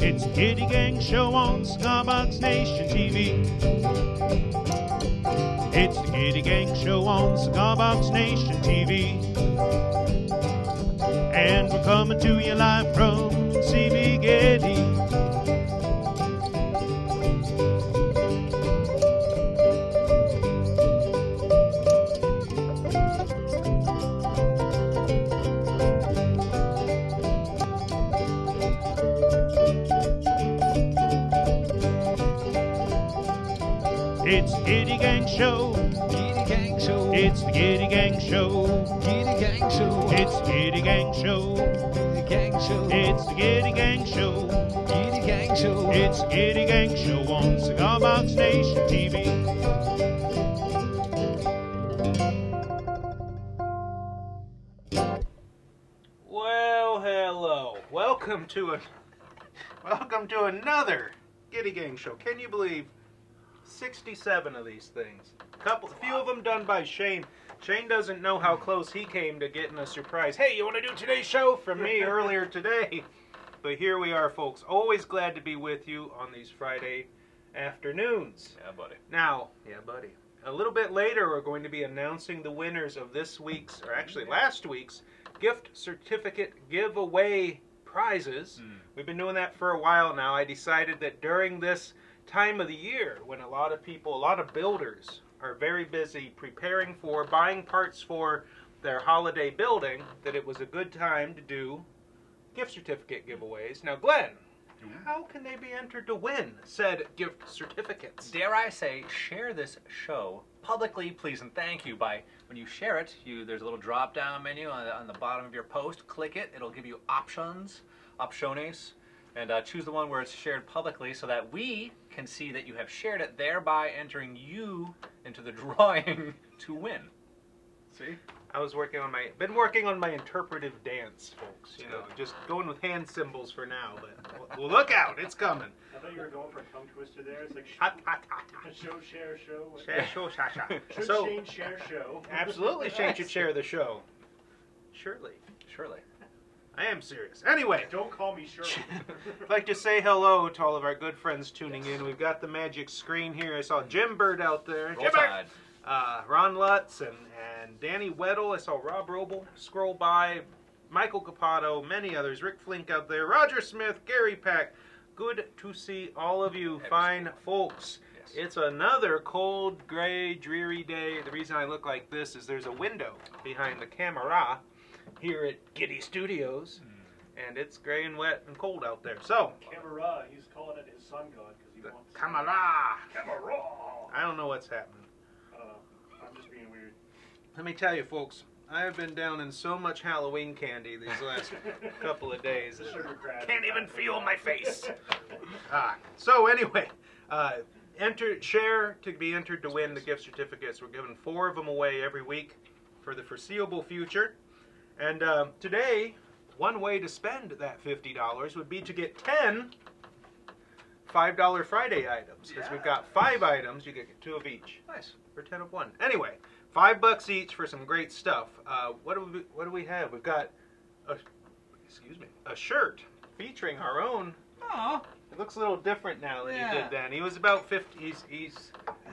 It's the Gitty Gang Show on Cigar Nation TV. It's the Gitty Gang Show on Cigar Nation TV. And we're coming to you live from CV Gitty. It's the Gitty Gang Show. Gitty Gang Show. It's the Gitty Gang Show. Gitty Gang Show. It's the Gitty Gang Show. Gitty Gang Show. It's the Gitty Gang Show. Gitty Gang Show. It's the Gitty Gang Show on Cigar Nation TV. Well, hello. Welcome to another Gitty Gang Show. Can you believe 67 of these things? A few of them done by Shane. Shane doesn't know how close he came to getting a surprise. Hey, you want to do today's show from me earlier today? But here we are, folks. Always glad to be with you on these Friday afternoons. Yeah, buddy. Now, a little bit later, we're going to be announcing the winners of this week's, or actually last week's, gift certificate giveaway prizes. We've been doing that for a while now. I decided that during this time of the year, when a lot of people, a lot of builders are very busy preparing for buying parts for their holiday building, that it was a good time to do gift certificate giveaways. Now, Glenn, how can they be entered to win said gift certificates? Dare I say, share this show publicly, please, and thank you. By when you share it, there's a little drop-down menu on the bottom of your post. Click it. It'll give you options, and choose the one where it's shared publicly so that we can see that you have shared it, thereby entering you into the drawing to win. See? I was been working on my interpretive dance, folks. You know, just going with hand symbols for now, but well, look out, it's coming. I thought you were going for a tongue twister there. It's like show, share, show. Share, show, sha. Should So, Shane share show? absolutely, Shane should share the show. Surely. I am serious. Anyway, Don't call me Shirley. I'd like to say hello to all of our good friends tuning in. We've got the magic screen here. I saw Jim Bird out there. Roll Jim Tide. Bird! Ron Lutz and Danny Weddle. I saw Rob Roble scroll by. Michael Capato, many others. Rick Flink out there. Roger Smith, Gary Pack. Good to see all of you fine folks. Yes. It's another cold, gray, dreary day. The reason I look like this is there's a window behind the camera here at Gitty Studios, and it's gray and wet and cold out there. So, Camera, he's calling it his sun god because he wants. camera. Camera. I don't know what's happening. I'm just being weird. Let me tell you, folks, I have been down in so much Halloween candy these last couple of days that Sugar crab. can't even feel my face. So anyway, share to be entered to win the gift certificates. We're giving 4 of them away every week for the foreseeable future. And today, one way to spend that $50 would be to get 10 $5 Friday items. Because we've got 5 items, you get 2 of each. Nice. For 10 of 1. Anyway, $5 each for some great stuff. What do we have? We've got a shirt featuring our own. Aw. It looks a little different now than Yeah. he did then. He was about 50.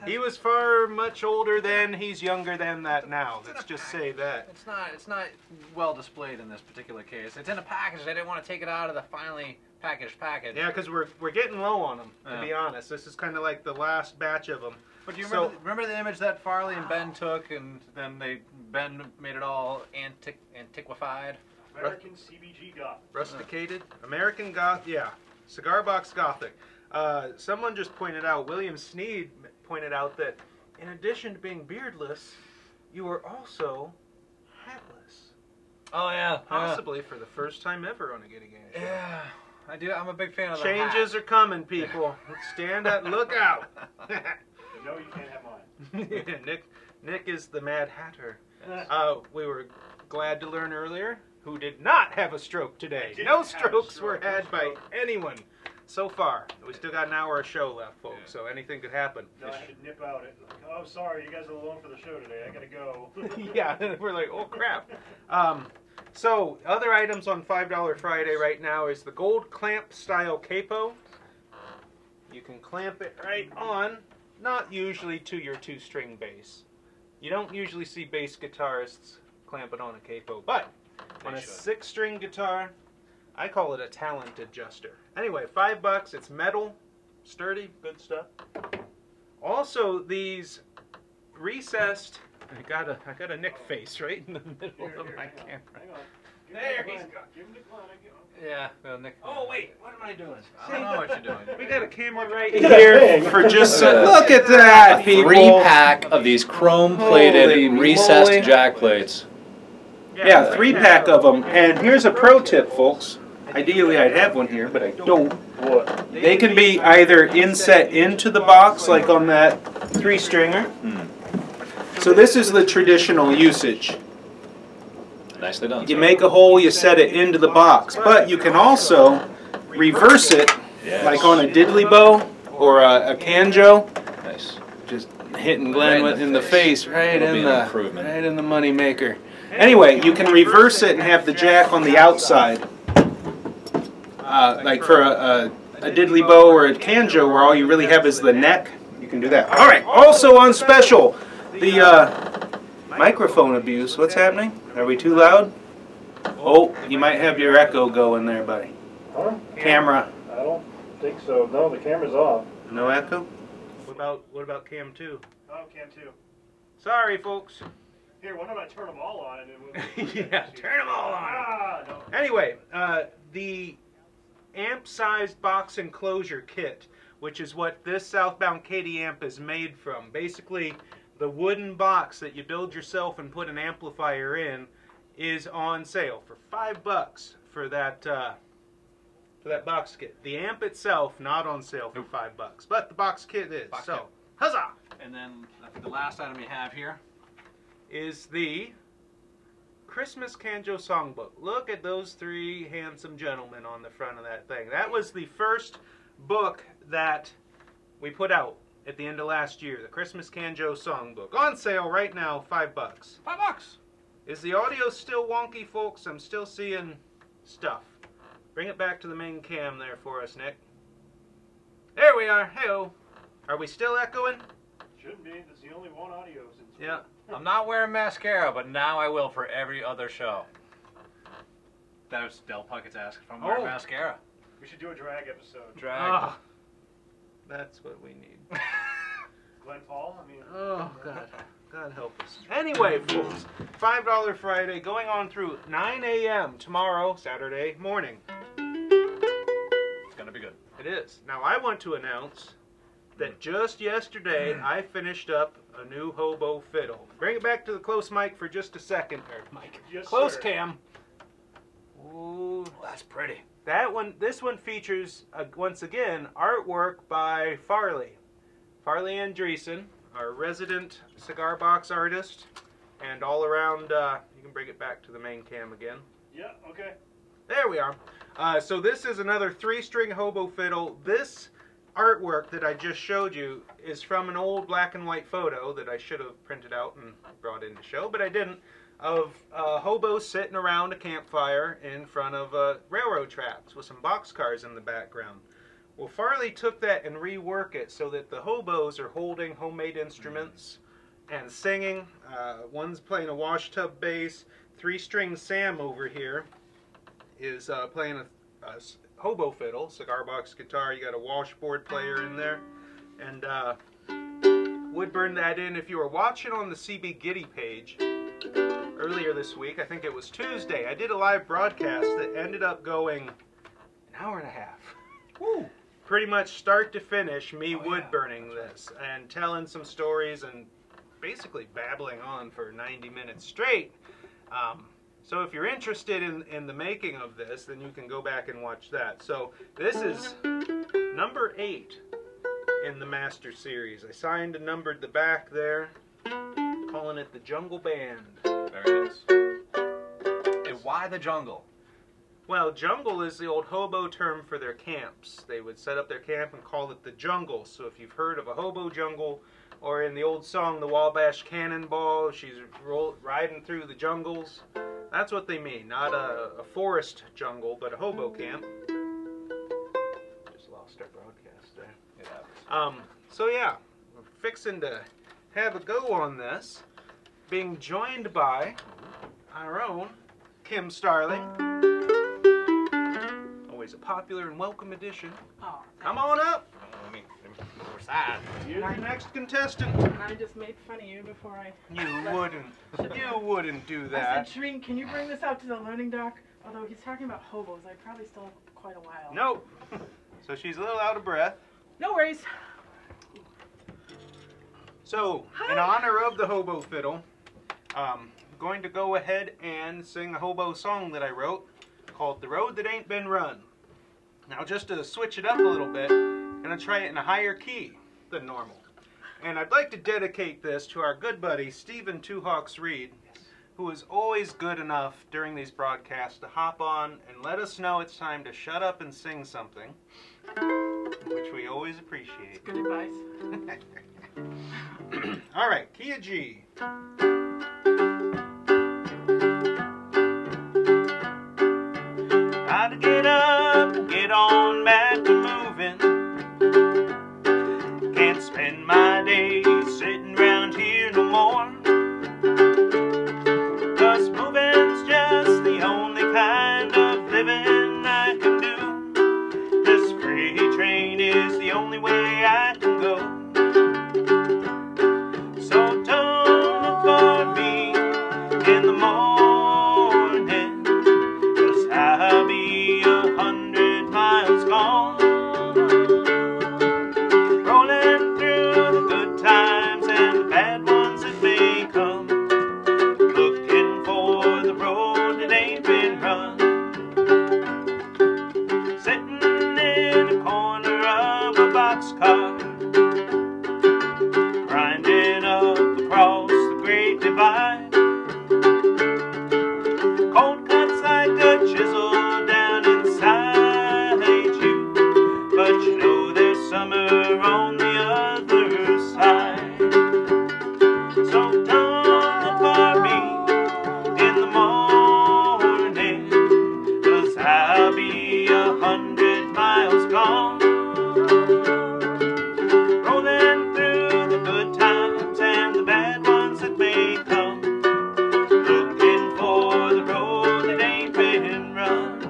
He was far much older then. He's younger than that now. Let's just say that. It's not well displayed in this particular case. It's in a package. I didn't want to take it out of the finally packaged package. Yeah, because we're getting low on them, to be honest. This is kind of like the last batch of them. But do you remember the image that Farley and Ben took, and then Ben made it all antiquified? American CBG goth. Rusticated? American Goth? Yeah. Cigar Box Gothic. Someone just pointed out, William Sneed pointed out that in addition to being beardless, you were also hatless. Oh, yeah. Possibly for the first time ever on a Gitty Gang show. Yeah, I do. I'm a big fan of the Changes are coming, people. Stand at lookout. No, you can't have mine. Nick is the Mad Hatter. We were glad to learn earlier who did not have a stroke today. No strokes were had by anyone so far. We still got an hour of show left, folks, so anything could happen. No, I should nip out. Oh, sorry, you guys are alone for the show today. I gotta go. Yeah, we're like, oh crap. So, other items on $5 Friday right now is the gold clamp style capo. You can clamp it right on, not usually to your 2-string bass. You don't usually see bass guitarists clamp it on a capo, but on a 6-string guitar, I call it a talent adjuster. Anyway, $5, it's metal, sturdy, good stuff. Also, these recessed, I got a Nick face right in the middle of my camera. Hang on. There he's got. Give him the Glenn. Yeah, well, Nick. Oh wait, what am I doing? I don't know what you're doing. We got a camera right here for just look at that, people. 3-pack of these chrome-plated Holy recessed moly. jack plates. Yeah, 3-pack of them. And here's a pro tip, folks. Ideally, I'd have one here, but I don't. What? They can be either inset into the box, like on that 3-stringer. So this is the traditional usage. Nicely done. You make a hole, you set it into the box, but you can also reverse it, Yes. like on a diddly bow or a canjo. Nice. Just hitting Glenn Right in in the the face, face. right It'll be in an the improvement. right in the money maker. Anyway, you can reverse it and have the jack on the outside, like for a diddly bow or a canjo, where all you really have is the neck. You can do that. All right. Also on special, the microphone abuse. What's happening? Are we too loud? Oh, you might have your echo going there, buddy. Huh? Camera. I don't think so. No, the camera's off. No echo? What about cam 2? Oh, cam 2. Sorry, folks. Here, why don't I turn them all on and then we'll... Yeah, turn them all on. Ah, no. Anyway, the amp-sized box enclosure kit, which is what this Southbound Katy amp is made from. Basically, the wooden box that you build yourself and put an amplifier in is on sale for $5 for that box kit. The amp itself not on sale for $5, but the box kit is. Box so, kit. huzzah! And then I think the last item you have here. Is the Christmas Canjo Songbook. Look at those 3 handsome gentlemen on the front of that thing. That was the first book that we put out at the end of last year, the Christmas Canjo Songbook. On sale right now, $5. $5. Is the audio still wonky, folks? I'm still seeing stuff. Bring it back to the main cam there for us, Nick. There we are. Hey-oh. Are we still echoing? Shouldn't be. That's the only one audio since... Yeah. I'm not wearing mascara, but now I will for every other show. That was Del Puckett's asking if I'm wearing mascara. We should do a drag episode. Drag. Ah, that's what we need. Glenn Paul? I mean... Oh, God. God help us. Anyway, folks, $5 Friday going on through 9 a.m. tomorrow, Saturday morning. It's going to be good. It is. Now, I want to announce that just yesterday I finished up a new hobo fiddle. Bring it back to the close mic for just a second. Or mic. Yes, Close sir. cam. Ooh. Oh, that's pretty. This one features, once again, artwork by Farley. Farley Andreessen, our resident cigar box artist, and all around, you can bring it back to the main cam again. Yeah, okay. There we are. So this is another 3-string hobo fiddle. This artwork that I just showed you is from an old black and white photo that I should have printed out and brought in to show, but I didn't, of hobos sitting around a campfire in front of railroad tracks with some boxcars in the background. Well, Farley took that and reworked it so that the hobos are holding homemade instruments and singing. One's playing a washtub bass. 3-string Sam over here is playing a hobo fiddle, cigar box guitar. You got a washboard player in there. And would burn that in. If you were watching on the CB Gitty page earlier this week, I think it was Tuesday, I did a live broadcast that ended up going an hour and a half. Woo! Pretty much start to finish, me wood burning this and telling some stories and basically babbling on for 90 minutes straight. So if you're interested in the making of this, then you can go back and watch that. So this is number 8 in the Master Series. I signed and numbered the back there, calling it the Jungle Band. Very nice. And why the jungle? Well, jungle is the old hobo term for their camps. They would set up their camp and call it the jungle. So if you've heard of a hobo jungle, or in the old song, the Wabash Cannonball, she's riding through the jungles, that's what they mean. Not a forest jungle, but a hobo camp. Just lost our broadcast there. Yeah. So yeah, we're fixing to have a go on this, being joined by our own Kim Starling. Always a popular and welcome addition. Oh, Come on up. Let me we're sad. You're the next contestant. I just made fun of you before I... You wouldn't do I that. said, Shreen, can you bring this out to the loading dock? Although he's talking about hobos, I probably still have quite a while. Nope. So she's a little out of breath. No worries. So, in honor of the hobo fiddle, I'm going to go ahead and sing a hobo song that I wrote called The Road That Ain't Been Run. Now, just to switch it up a little bit, I'm going to try it in a higher key than normal. And I'd like to dedicate this to our good buddy, Stephen Two Hawks Reed, who is always good enough during these broadcasts to hop on and let us know it's time to shut up and sing something, which we always appreciate. Good advice. All right, key of G. Gotta get up and get on back to moving. Can't spend my days sitting round here no more. 'Cause moving's just the only kind of living I can do. This freight train is the only way I can go. So don't look for me in the morning, 'cause I'll be 100 miles gone. Rolling through the good times and the bad ones that may come, looking for the road that ain't been run. Sitting in a corner of a boxcar, grinding up across the Great Divide. Cold cuts like a chisel down inside you, but you know there's summer on the other side. So don't look for me in the morning, 'cause I'll be 100 miles gone. Rolling through the good times and the bad ones that may come, looking for the road that ain't been run.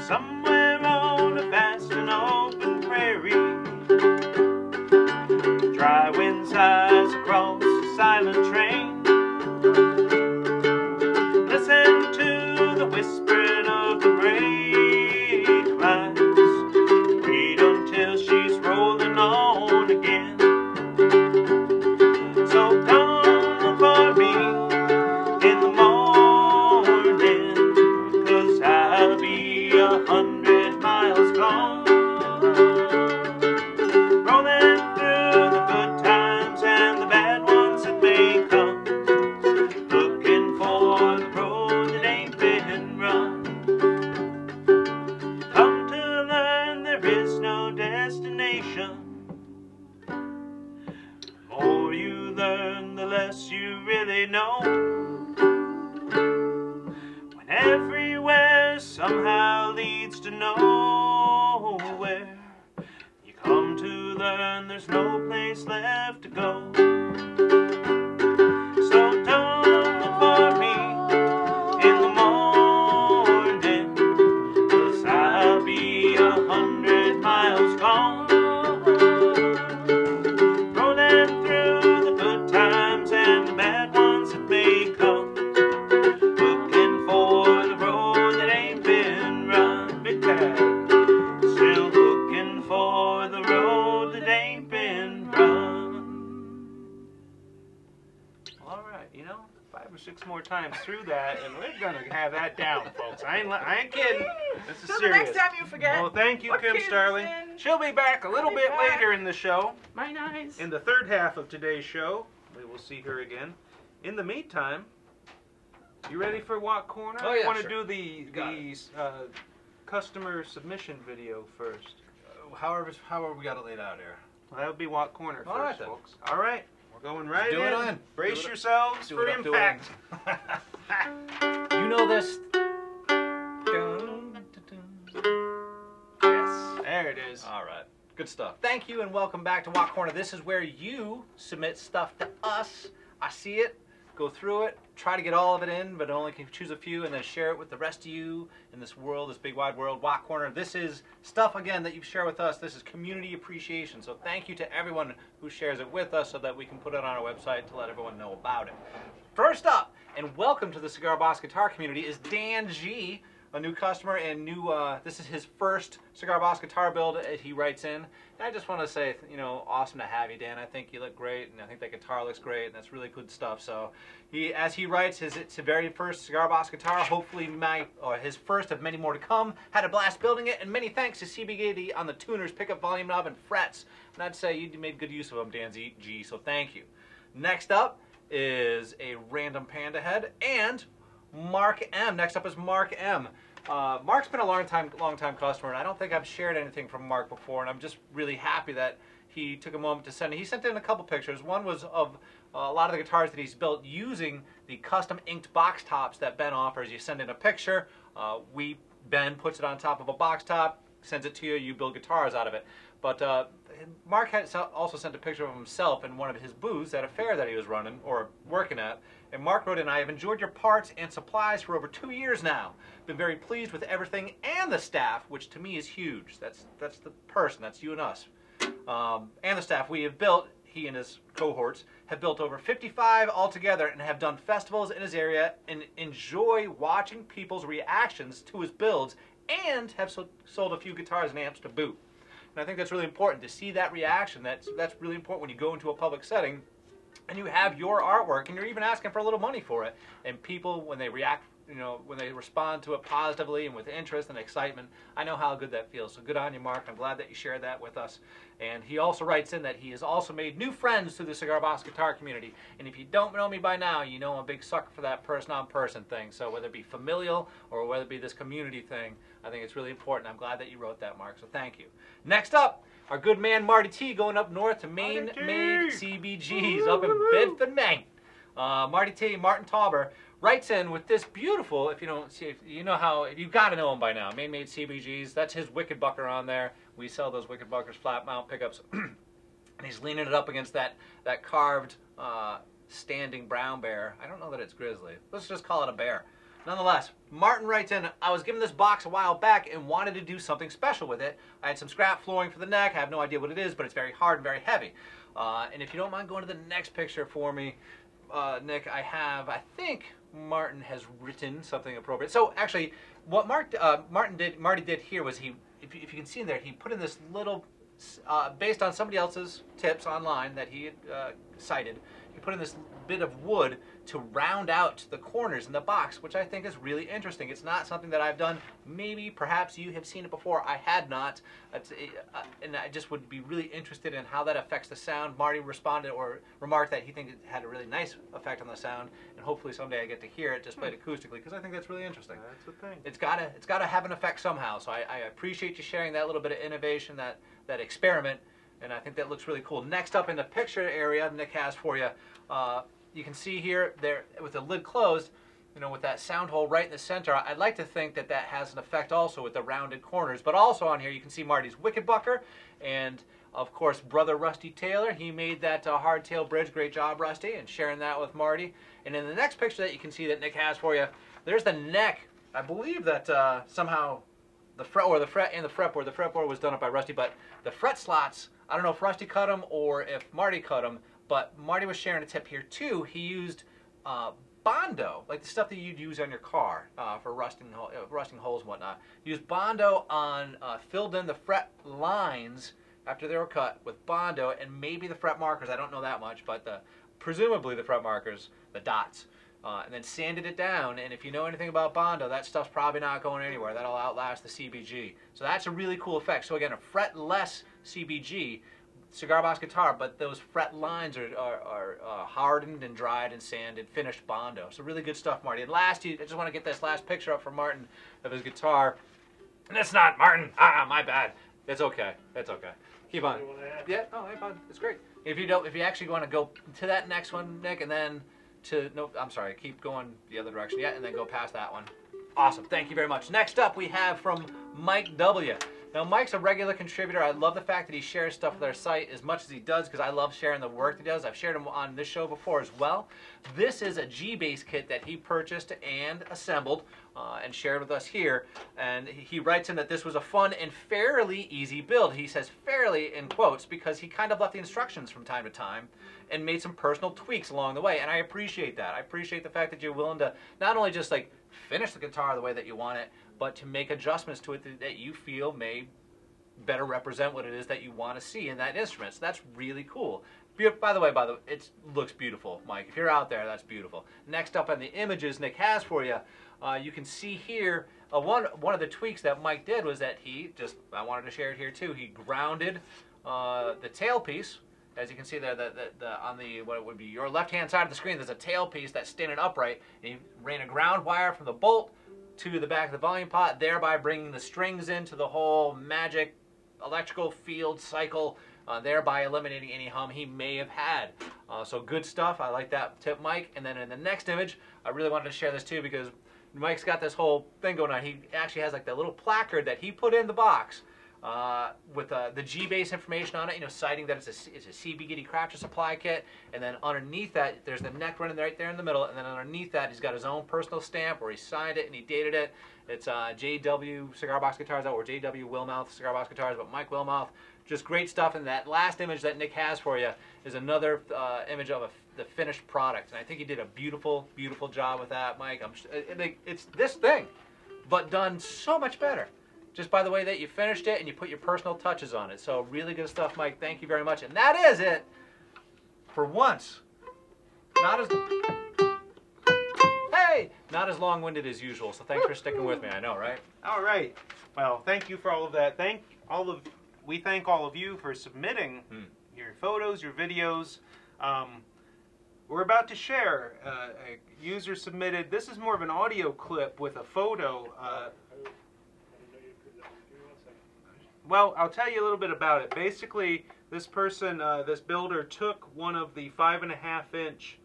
Somewhere on a vast and open prairie, dry wind sighs across a silent train. Listen to the whispering of the grapevines, read until she's rolling on again. So don't look for me in the morning, 'cause I'll be 100 miles gone. Rolling through the good times and the bad ones that may come, looking for the road that ain't been run. Come to learn there is no destination. The more you learn, the less you really know. When everywhere somehow leads to nowhere, you come to learn there's no place left to go. So don't look for me in the morning, 'cause I'll be 100 miles gone. Rolling through the good times and the bad ones that may come, looking for the road that ain't been run. Big bad. Still looking for the road that ain't been run. All right, you know, 5 or 6 more times through that, and we're gonna have that down, folks. I ain't kidding. This is So the serious. next time you forget. Well, thank you, what Kim key is Starling. this in? She'll be back a little I'll be bit back. later in the show. My nice. In the third half of today's show, we will see her again. In the meantime, You ready for Watt Corner? Oh, yeah, I want to sure. do the customer submission video first. However we got it laid out here. Well, that would be Watt Corner All first, right, then. folks. All right, we're going right Do it in. on. Brace Do it- yourselves do for it up, do it impact. You know this. Yes, there it is. All right. Good stuff. Thank you and welcome back to Watt Corner. This is where you submit stuff to us. I see it, go through it, try to get all of it in, but only can choose a few and then share it with the rest of you in this world, this big wide world. Watt Corner. This is stuff, again, that you share with us. This is community appreciation. So thank you to everyone who shares it with us so that we can put it on our website to let everyone know about it. First up, and welcome to the Cigar Boss Guitar community, is Dan G., a new customer and new, this is his first Cigar Boss guitar build he writes in. And I just want to say, you know, awesome to have you, Dan. I think you look great, and I think that guitar looks great, and that's really good stuff. So, as he writes, it's his very first Cigar Boss guitar, hopefully his first of many more to come. Had a blast building it, and many thanks to CB Gitty on the tuners, pickup volume knob, and frets. And I'd say you made good use of them, Dan G, so thank you. Next up is a random panda head, and Mark M. Next up is Mark M. Mark's been a long time customer, and I don't think I've shared anything from Mark before, and I'm just really happy that he took a moment to send it. He sent in a couple pictures. One was of a lot of the guitars that he's built using the custom inked box tops that Ben offers. You send in a picture, Ben puts it on top of a box top, sends it to you, you build guitars out of it. But Mark had also sent a picture of himself in one of his booths at a fair that he was running or working at. And Mark wrote in, I have enjoyed your parts and supplies for over 2 years now. Been very pleased with everything and the staff, which to me is huge. That's the person, that's you and us. And the staff we have built, he and his cohorts, have built over 55 altogether and have done festivals in his area and enjoy watching people's reactions to his builds and have sold a few guitars and amps to boot. And I think that's really important to see that reaction. That's really important when you go into a public setting and you have your artwork and you're even asking for a little money for it. And people, when they react, you know, when they respond to it positively and with interest and excitement, I know how good that feels. So good on you, Mark. I'm glad that you shared that with us. And he also writes in that he has also made new friends through the Cigar Boss guitar community. And if you don't know me by now, you know I'm a big sucker for that person-on-person thing. So whether it be familial or whether it be this community thing, I think it's really important. I'm glad that you wrote that, Mark. So thank you. Next up, our good man Marty T going up north to Maine Made CBGs up in Bedford, Maine. Marty T, Martin Tauber, writes in with this beautiful, if you don't see, you know how, you've got to know him by now, Maine Made CBGs. That's his Wicked Bucker on there. We sell those Wicked Buckers flat mount pickups. And he's leaning it up against that carved standing brown bear. I don't know that it's grizzly. Let's just call it a bear. Nonetheless, Martin writes in, I was given this box a while back and wanted to do something special with it. I had some scrap flooring for the neck. I have no idea what it is, but it's very hard and very heavy. And if you don't mind going to the next picture for me, Nick, I think Martin has written something appropriate. So actually, what Marty did here was if you can see in there, he put in this little, based on somebody else's tips online that he had cited, he put in this bit of wood to round out the corners in the box, which I think is really interesting. It's not something that I've done. Maybe, perhaps you have seen it before. I had not. And I just would be really interested in how that affects the sound. Marty responded or remarked that he thinks it had a really nice effect on the sound, and hopefully someday I get to hear it just played acoustically, because I think that's really interesting. That's the thing. It's gotta have an effect somehow. So I appreciate you sharing that little bit of innovation, that experiment, and I think that looks really cool. Next up in the picture area Nick has for you, you can see here there with the lid closed, you know, with that sound hole right in the center. I'd like to think that has an effect also with the rounded corners. But also on here you can see Marty's Wicked Bucker, and of course brother Rusty Taylor. He made that hardtail bridge. Great job, Rusty, and sharing that with Marty. And in the next picture that you can see that Nick has for you, there's the neck. I believe that somehow the fretboard was done up by Rusty, but the fret slots, I don't know if Rusty cut them or if Marty cut them, but Marty was sharing a tip here too. He used Bondo, like the stuff that you'd use on your car for rusting holes and whatnot. He used Bondo on, filled in the fret lines after they were cut with Bondo, and maybe the fret markers, I don't know that much, but presumably the fret markers, the dots. And then sanded it down, and if you know anything about Bondo, that stuff's probably not going anywhere. That'll outlast the CBG. So that's a really cool effect. So again, a fretless CBG cigar box guitar, but those fret lines are hardened and dried and sanded, finished Bondo. So really good stuff, Marty. And last, I just want to get this last picture up for Martin of his guitar. And it's not Martin. My bad. It's okay. It's okay. Keep on. Yeah. No, hey, bud. It's great. If you actually want to go to that next one, Nick, and then to I'm sorry. Keep going the other direction. Yeah, and then go past that one. Awesome. Thank you very much. Next up, we have from Mike W. Now, Mike's a regular contributor. I love the fact that he shares stuff with our site as much as he does because I love sharing the work that he does. I've shared him on this show before as well. This is a G-Bass kit that he purchased and assembled and shared with us here. And he writes in that this was a fun and fairly easy build. He says fairly in quotes because he kind of left the instructions from time to time and made some personal tweaks along the way. And I appreciate that. I appreciate the fact that you're willing to not only just like finish the guitar the way that you want it, but to make adjustments to it that you feel may better represent what it is that you want to see in that instrument. So that's really cool. By the way, it looks beautiful, Mike. If you're out there, that's beautiful. Next up on the images Nick has for you, you can see here one of the tweaks that Mike did was that I wanted to share it here too. He grounded the tailpiece. As you can see there, on what would be your left-hand side of the screen, there's a tailpiece that's standing upright. And he ran a ground wire from the bolt to the back of the volume pot, thereby bringing the strings into the whole magic electrical field cycle, thereby eliminating any hum he may have had. So good stuff. I like that tip, Mike. And then in the next image, I really wanted to share this too because Mike's got this whole thing going on. He actually has like that little placard that he put in the box with the G-Bass information on it, citing that it's a CB Gitty Crafter supply kit, and then underneath that there's the neck running right there in the middle, and then underneath that he's got his own personal stamp where he signed it and he dated it. It's JW Cigar Box Guitars, or JW Wilmouth Cigar Box Guitars, but Mike Wilmouth. Just great stuff. And that last image that Nick has for you is another image of the finished product, and I think he did a beautiful, beautiful job with that, Mike. It's this thing, but done so much better. Just by the way that you finished it and you put your personal touches on it. So really good stuff, Mike. Thank you very much. And that is it for once. Not as long-winded as usual. So thanks for sticking with me. I know, right? All right. Well, thank you for all of that. We thank all of you for submitting your photos, your videos. We're about to share a user submitted. This is more of an audio clip with a photo. Well, I'll tell you a little bit about it. Basically, this person, this builder, took one of the 5.5-inch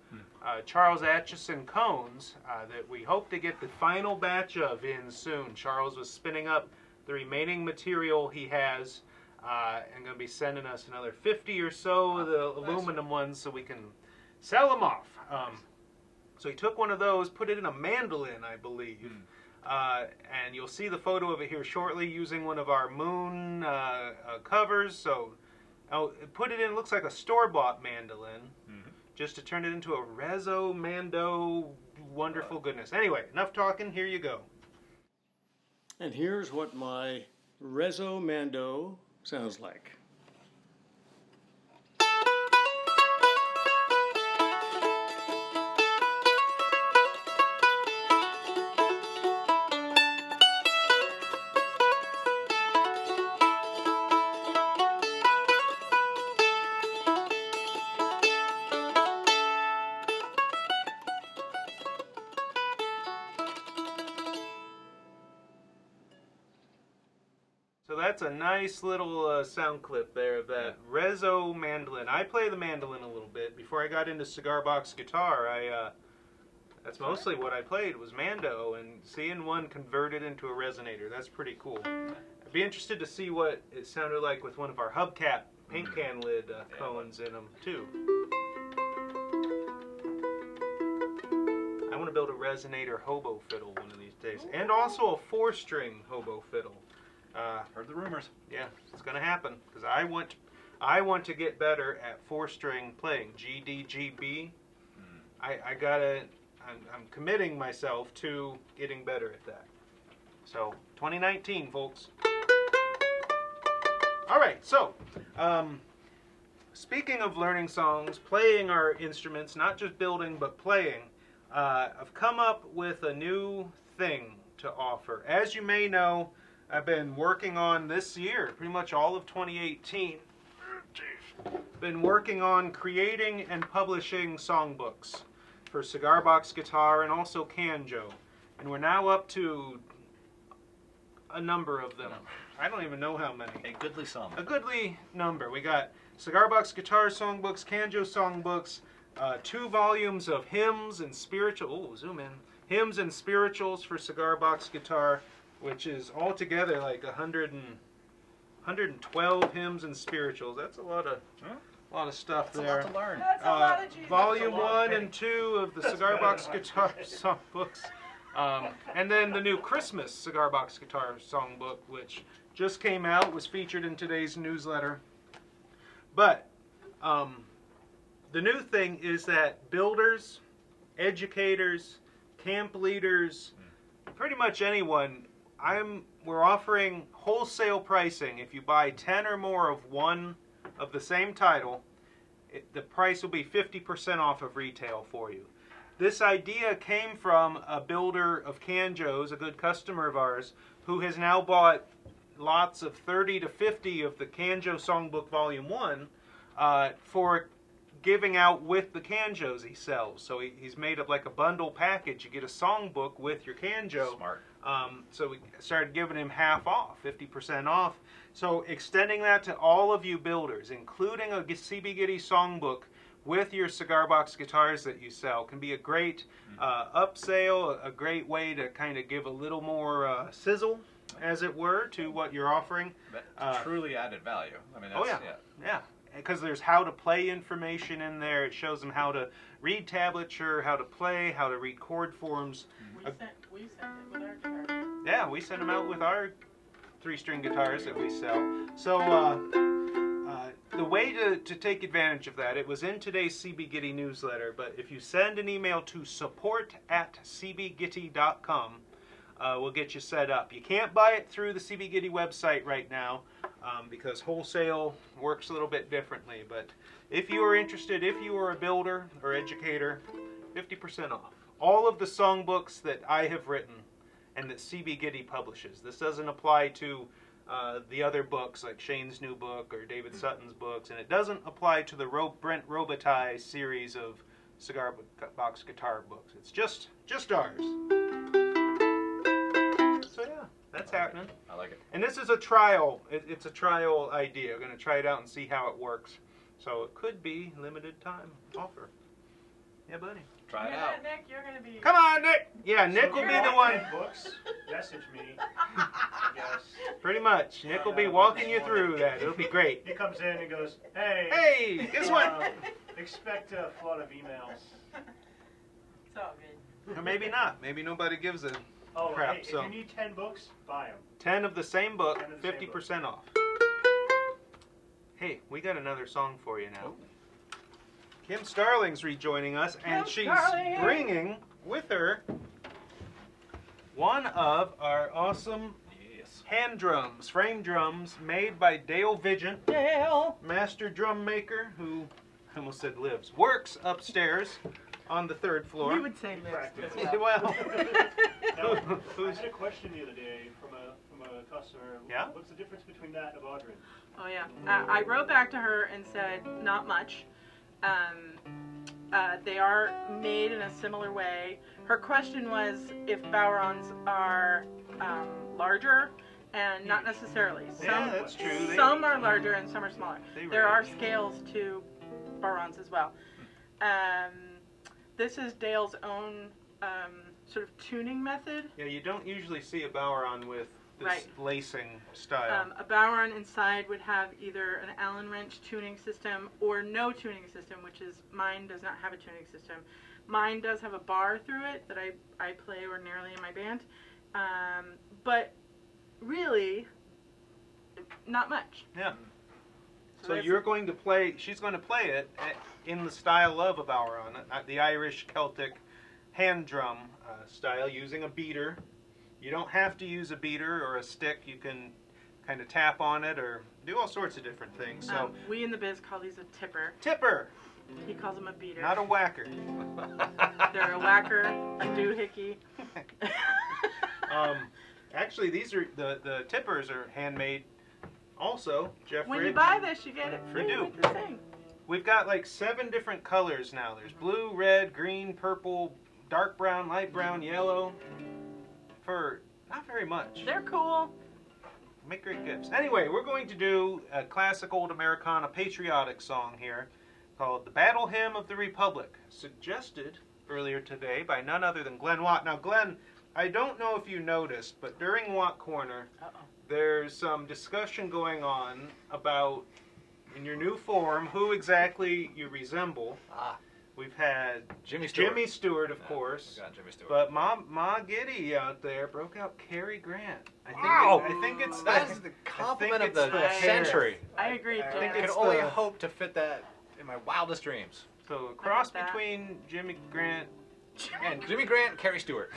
Charles Atchison cones that we hope to get the final batch of in soon. Charles was spinning up the remaining material he has and going to be sending us another 50 or so of the aluminum ones so we can sell them off. So he took one of those, put it in a mandolin, I believe. And you'll see the photo of it here shortly using one of our moon covers. So put it in, looks like a store-bought mandolin, just to turn it into a Rezo Mando wonderful goodness. Anyway, enough talking, here you go. And here's what my Rezo Mando sounds like. So that's a nice little sound clip there of that Rezo mandolin. I play the mandolin a little bit. Before I got into cigar box guitar, that's mostly what I played was Mando, and seeing one converted into a resonator, that's pretty cool. I'd be interested to see what it sounded like with one of our hubcap paint can lid cones in them too. I want to build a resonator hobo fiddle one of these days, and also a 4-string hobo fiddle. Heard the rumors. Yeah, it's going to happen because I want to get better at 4-string playing. G, D, G, B. I'm committing myself to getting better at that. So 2019, folks. All right, so speaking of learning songs, playing our instruments, not just building but playing, I've come up with a new thing to offer. As you may know, I've been working on this year, pretty much all of 2018. been working on creating and publishing songbooks for Cigar Box Guitar and also Canjo. And we're now up to a number of them. I don't even know how many. A goodly sum. A goodly number. We got Cigar Box Guitar songbooks, Canjo songbooks, 2 volumes of hymns and spiritual. Oh, zoom in. Hymns and spirituals for Cigar Box Guitar, which is altogether like 112 hymns and spirituals. That's a lot of stuff That's there. a lot to learn. That's a lot of Jesus. Volume 1 and 2 of the Cigar Box Guitar songbooks. And then the new Christmas Cigar Box Guitar songbook, which just came out, was featured in today's newsletter. But the new thing is that builders, educators, camp leaders, pretty much anyone, we're offering wholesale pricing. If you buy 10 or more of one of the same title, the price will be 50% off of retail for you. This idea came from a builder of Canjos, a good customer of ours, who has now bought lots of 30 to 50 of the Canjo Songbook Volume 1 for giving out with the Canjos he sells. So he's made up like a bundle package. You get a songbook with your Canjo. Smart. So we started giving him half off, 50% off. So extending that to all of you builders, including a CB Gitty songbook with your Cigar Box guitars that you sell, can be a great upsale, a great way to kind of give a little more sizzle, as it were, to what you're offering. But truly added value. I mean, that's, Oh yeah, yeah. Because there's how to play information in there. It shows them how to read tablature, how to play, how to read chord forms. We sent it with our guitar. Yeah, we send them out with our 3-string guitars that we sell. So the way to take advantage of that, it was in today's CB Gitty newsletter, but if you send an email to support@cbgitty.com, we'll get you set up. You can't buy it through the CB Gitty website right now because wholesale works a little bit differently. But if you are interested, if you are a builder or educator, 50% off. All of the songbooks that I have written and that CB Gitty publishes. This doesn't apply to the other books like Shane's new book or David Sutton's books, and it doesn't apply to the Brent Robitaille series of Cigar Box Guitar books. It's just ours. So yeah, that's happening. I like it. And this is a trial. It's a trial idea. We're going to try it out and see how it works. So it could be limited time offer. Yeah, buddy. Try it Yeah, out. Nick, you're gonna be. Come on, Nick. Yeah, Nick will be the one. Books, message me. I guess. Pretty much. Nick will be walking you through that. It'll be great. He comes in and goes, "Hey, Hey, guess what? Expect a flood of emails." It's all good. Or maybe not. Maybe nobody gives a Oh, crap. hey, So if you need 10 books, buy them. 10 of the same book, 10 of the same 50% off. Hey, we got another song for you now. Kim Starling's rejoining us, and Kim she's Starling! bringing with her one of our awesome Yes. hand drums, frame drums, made by Dale Vigent, Dale. master drum maker, who I almost said lives, works upstairs on the 3rd floor. We would say lives Practice. as well. Well, Now, I who's had a question the other day from a customer. Yeah? What's the difference between that and a Vaudrin? Oh yeah. I wrote back to her and said not much. They are made in a similar way. Her question was if Bowerons are larger, and not necessarily. Yeah, that's true. Some are larger and some are smaller. They There are range. scales to Bowerons as well. This is Dale's own sort of tuning method. Yeah, you don't usually see a Boweron with this Right. lacing style. A Boweron inside would have either an Allen wrench tuning system or no tuning system, which is mine does not have a tuning system. Mine does have a bar through it that I play ordinarily in my band, but really not much. Yeah. So that's- you're going to play, she's going to play it in the style of a Boweron, the Irish Celtic hand drum style, using a beater. You don't have to use a beater or a stick. You can kind of tap on it or do all sorts of different things. So We in the biz call these a tipper. tipper, He calls them a beater. not a whacker. They're a whacker, a doohickey. Actually, these are the tippers are handmade Also, Jeff When Ridge, you buy this, you get it free do. with the thing. we've got like 7 different colors now. There's blue, red, green, purple, dark brown, light brown, yellow. For not very much. They're cool. Make great gifts. Anyway, we're going to do a classic old Americana patriotic song here called The Battle Hymn of the Republic, suggested earlier today by none other than Glenn Watt. Now, Glenn, I don't know if you noticed, but during Watt Corner, there's some discussion going on about, in your new form, who exactly you resemble. We've had Jimmy Stewart, of course. We got Jimmy Stewart. But Ma Gitty out there broke out Cary Grant. I think it's That's the compliment of the century. I agree, I Jim. can only hope to fit that in my wildest dreams. So a cross between Jimmy Grant and Jimmy Grant and Cary Stewart.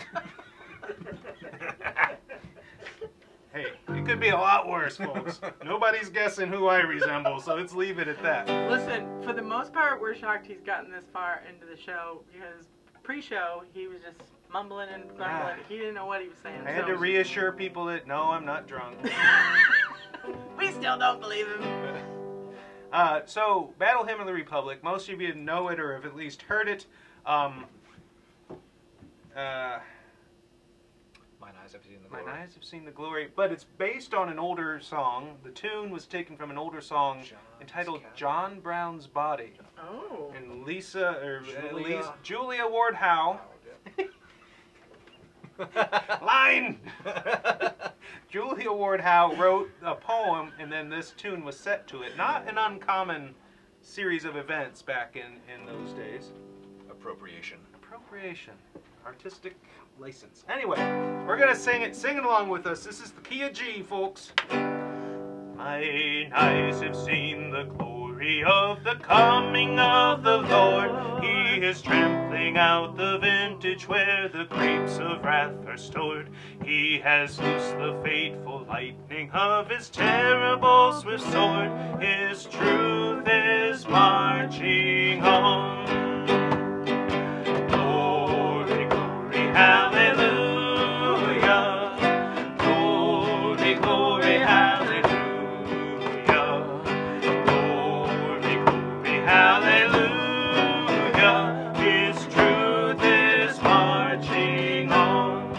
Hey, it could be a lot worse, folks. Nobody's guessing who I resemble, so let's leave it at that. Listen, for the most part, we're shocked he's gotten this far into the show because pre-show he was just mumbling and grumbling. He didn't know what he was saying. I had to reassure people that no, I'm not drunk. We still don't believe him. So, Battle Hymn of the Republic. Most of you know it or have at least heard it. Mine eyes have seen the My glory. eyes have seen the glory, but it's based on an older song. The tune was taken from an older song entitled John Brown's Body. Oh. And Julia Ward Howe. Line! Julia Ward Howe wrote a poem, and then this tune was set to it. Not an uncommon series of events back in those days. Appropriation. Appropriation. Artistic license. Anyway, we're going to sing it. Sing it along with us. This is the key of G, folks. Mine eyes have seen the glory of the coming of the Lord. He is trampling out the vintage where the grapes of wrath are stored. He has loosed the fateful lightning of his terrible swift sword. His truth is marching on. Glory, glory, hallelujah. Glory, glory, hallelujah. Glory, glory, hallelujah. His truth is marching on.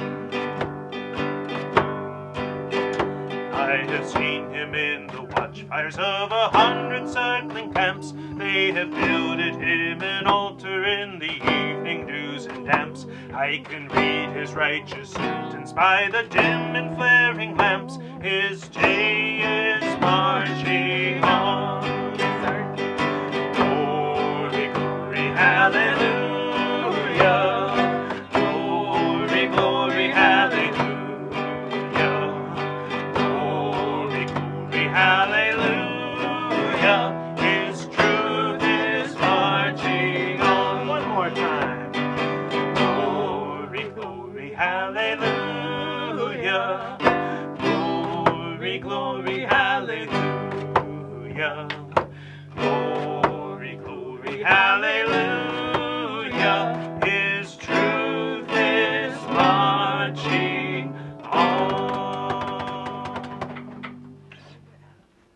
I have seen him in the watchfires of 100 circling camps. They have builded him an altar in the evening dews and damps. I can read his righteous sentence by the dim and flaring lamps. His day is marching on. Glory, glory, hallelujah. Glory, glory, hallelujah. Glory, glory, hallelujah. His truth is marching on. One more time. Glory, glory, hallelujah. Glory, glory, hallelujah. Glory, glory, hallelujah. His truth is marching on.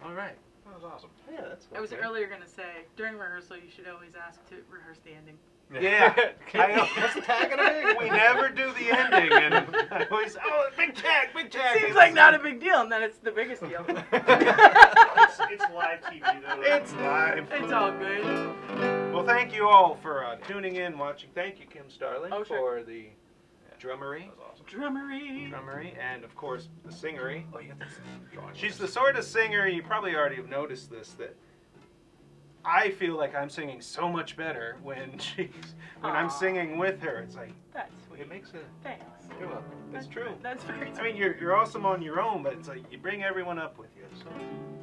All right. That was awesome. Yeah, that's I was earlier going to say, during rehearsal, you should always ask to rehearse the ending. Yeah. What's the tag gonna be? We never do the ending, and I always, oh, big tag, big tag. Seems like not a big deal, and then it's the biggest deal. It's live TV though. It's live. It's all good. Well, thank you all for tuning in, watching. Thank you, Kim Starling, Oh, sure. for the drummery, That was awesome. Drummery. and of course the singery. Oh, you have this drawing. She's the sort of singer, you probably already have noticed this, that I feel like I'm singing so much better when I'm Aw. singing with her. It's like That's sweet. it makes a. Thanks. You're welcome. That's true. That's very I mean, you're awesome on your own, but it's like you bring everyone up with you. So.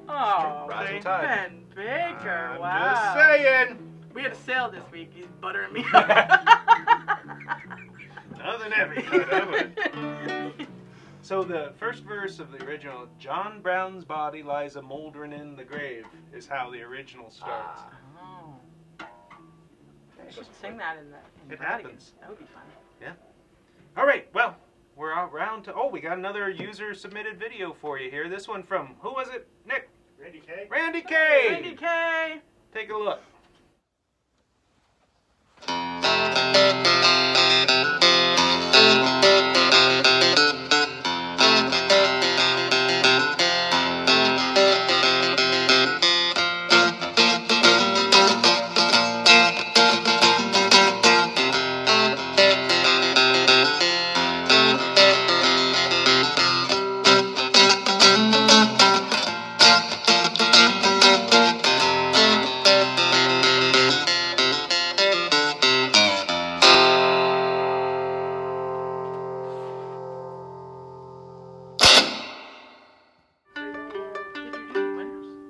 Oh, Rising tide. Ben Baker. I'm Wow. just saying. We had a sale this week. He's buttering me Nothing heavy, could I would. So the first verse of the original, John Brown's body lies a mouldering in the grave, is how the original starts. Oh. I should sing that in the It Cardigan. happens. That would be fun. All right, well, we're around to, we got another user submitted video for you here. This one from, who was it? Nick. Randy K. Randy K. Randy K. Take a look.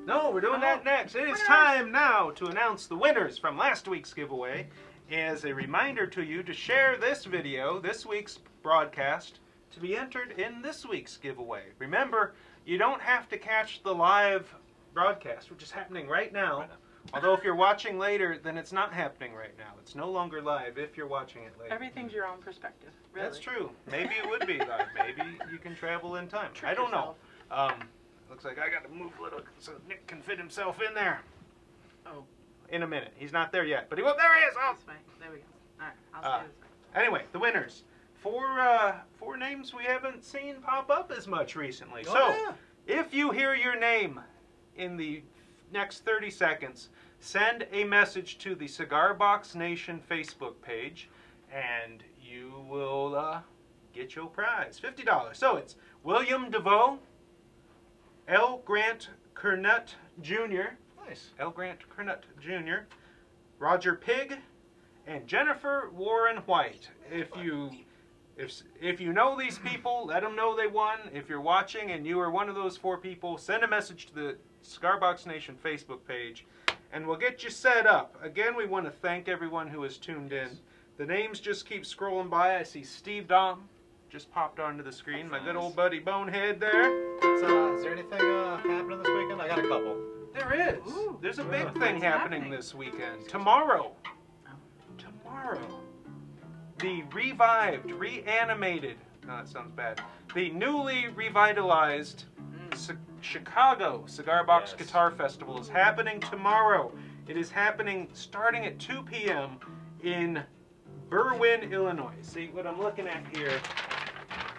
No, we're doing that next. It is time now to announce the winners from last week's giveaway. As a reminder to you to share this video, this week's broadcast, to be entered in this week's giveaway. Remember, you don't have to catch the live broadcast, which is happening right now. Although if you're watching later, then it's not happening right now. It's no longer live if you're watching it later. Everything's your own perspective. Really. That's true. Maybe it would be live. Maybe you can travel in time. I don't know. Looks like I got to move a little so Nick can fit himself in there. Oh. In a minute. He's not there yet, but he will. There he is. Oh. That's fine. There we go. All right. I'll stay this way. Anyway, the winners. Four names we haven't seen pop up as much recently. Oh, So, yeah. if you hear your name in the next 30 seconds, send a message to the Cigar Box Nation Facebook page, and you will get your prize. $50. So it's William DeVoe, L. Grant Kernut Jr., Nice. L. Grant Kernut Jr., Roger Pig, and Jennifer Warren White. If you know these people, let them know they won. If you're watching and you are one of those 4 people, send a message to the Cigar Box Nation Facebook page, and we'll get you set up. Again, we want to thank everyone who has tuned in. The names just keep scrolling by. I see Steve Dom just popped onto the screen. My good old buddy Bonehead there. Is there anything happening this weekend? I got a couple. There is. Ooh. There's a big What's thing happening this weekend. Tomorrow. The reanimated, no, that sounds bad. The newly revitalized Chicago Cigar Box Yes. Guitar Festival is happening tomorrow. It is happening starting at 2 p.m. in Berwyn, Illinois. See, what I'm looking at here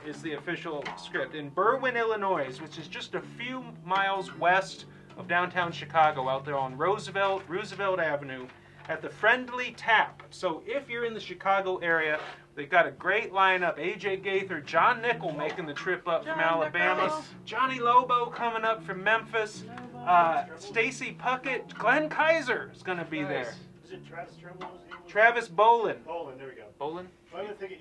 is the official script. In Berwyn, Illinois, which is just a few miles west of downtown Chicago, out there on Roosevelt Avenue, at the Friendly Tap. So if you're in the Chicago area, they've got a great lineup. AJ Gaither, John Nickel making the trip up from Alabama, Nickel. Johnny Lobo coming up from Memphis, Stacy Puckett, Glenn Kaiser is going to be there. Is it Travis Trimble? Travis Bolin. Bolin, there we go. Bolin? I was thinking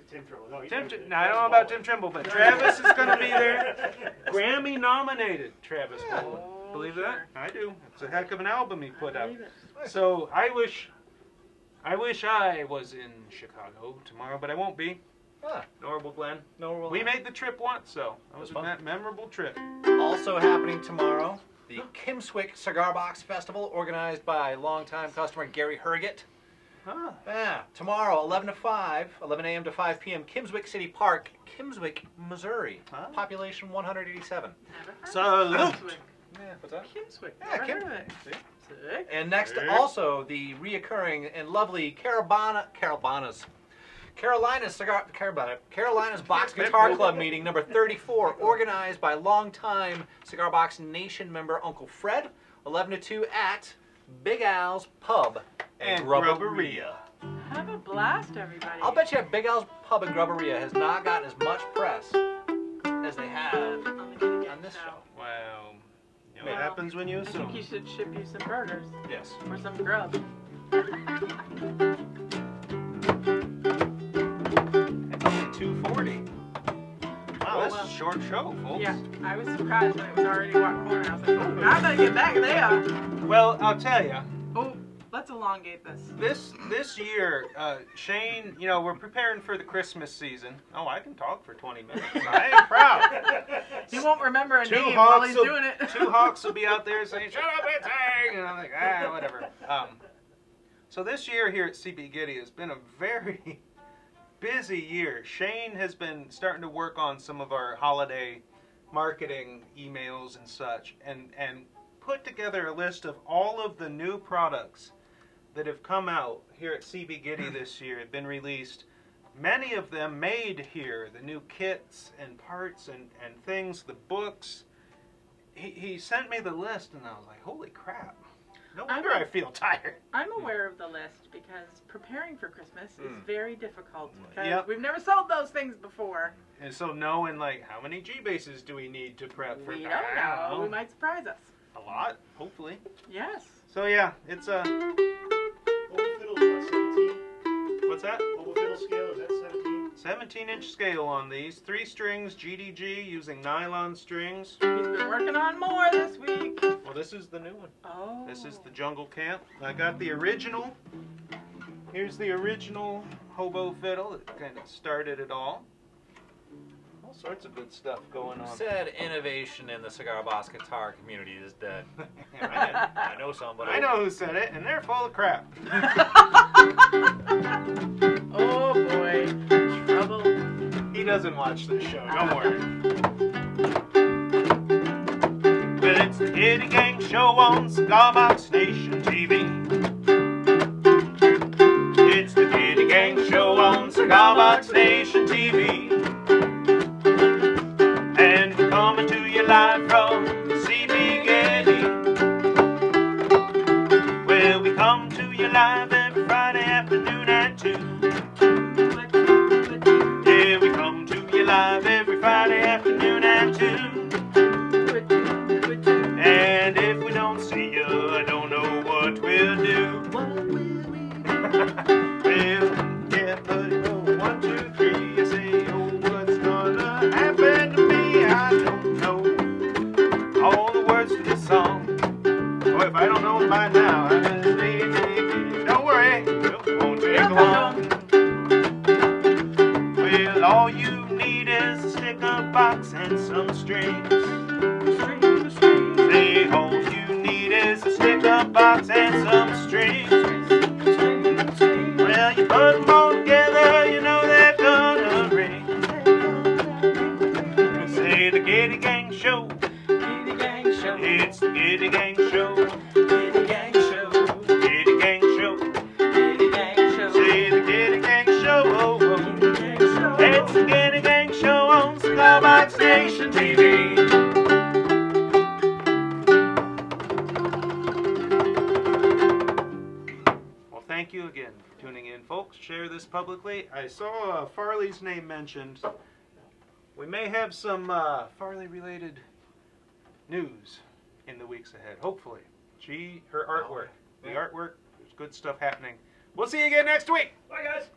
Tim Trimble. No, No, I don't know about Tim Trimble, but Travis is going to be there. Grammy nominated Travis Bolin. Believe that? I do. It's a heck of an album he put out. So I wish I was in Chicago tomorrow, but I won't be. Nor will Glenn. We made the trip once, so that was a memorable trip. Also happening tomorrow, the Kimswick Cigar Box Festival, organized by longtime customer Gary Herget. Huh. Yeah, tomorrow, 11 a.m. to 5 p.m., Kimswick City Park, Kimswick, Missouri. Huh? Population 187. Salute! Yeah, what's that? Kimswick. Yeah, Never heard of it. See? Sick. And next, also, the reoccurring and lovely Carolina's Box Guitar Club meeting number 34, organized by longtime Cigar Box Nation member Uncle Fred, 11 to 2 at Big Al's Pub and Grubberia. Have a blast, everybody. I'll bet you Big Al's Pub and Grubberia has not gotten as much press as they have on this show. Wow. You know what happens when you I assume. think he should ship you some burgers Yes. or some grub. It's only 2:40. Wow, this is a short show, folks. Yeah, I was surprised when it was already what corner. I was like, oh, I better get back there. Well, I'll tell you. Oh, let's elongate this. This year, Shane, you know, we're preparing for the Christmas season. Oh, I can talk for 20 minutes. I am proud. He won't remember a Two name while hawks he's will- doing it. Two hawks will be out there saying, "Shut up, it's Hank!" And I'm like, whatever. So this year here at CB Gitty has been a very busy year. Shane has been starting to work on some of our holiday marketing emails and such, and put together a list of all of the new products that have come out here at CB Gitty this year, have been released. Many of them made here, the new kits and parts and things, the books. He sent me the list, and I was like, holy crap. No wonder I feel tired. I'm aware of the list because preparing for Christmas is very difficult. Yep. We've never sold those things before. And so knowing, like, how many G-bases do we need to prep for We that? don't know. We might surprise us. A lot, hopefully. Yes. So yeah, it's a... Oval fiddle's about 17. What's that? Oval fiddle scale, is that 17? 17-inch scale on these. 3 strings, GDG, using nylon strings. He's been working on more this week. Well, this is the new one. Oh. This is the Jungle Camp. I got the original. Here's the original hobo fiddle that kind of started it all. All sorts of good stuff going on. Said innovation in the Cigar Boss guitar community is dead. I know somebody. I know who said it, and they're full of crap. Oh boy, trouble. He doesn't watch this show, don't worry. Well, it's the Gitty Gang Show on Cigar Box Nation TV. It's the Gitty Gang Show on Cigar Box Nation TV. And we're coming to you live from CB Gitty. Well, we come to you live every Friday afternoon at 2. Yeah, we come to you live every Friday afternoon at 2. And if we don't see you, I don't know what we'll do. Well, yeah, buddy, roll 1, 2, 3. I say, oh, what's gonna happen to me? I don't know all the words to this song. Oh, if I don't know them by now, don't worry, it won't take long. Well, all you need is a sticker box and some strings. Say, all you need is a sticker box and some strings. Well, you put them all together, you know they're gonna ring. Say, the Gitty Gang Show. Gitty Gang Show. It's the Gitty Gang Show. Gitty Gang Show. Gitty Gang Show. Gitty Gang Show. Say, the Gitty Gang Show. Oh, oh. Gitty Gang Show. It's the Gitty Gang Show on Cigar Box Nation TV. Well, thank you again for tuning in, folks. Share this publicly. I saw Farley's name mentioned. We may have some Farley-related news in the weeks ahead, hopefully. Her artwork. The artwork, there's good stuff happening. We'll see you again next week. Bye, guys.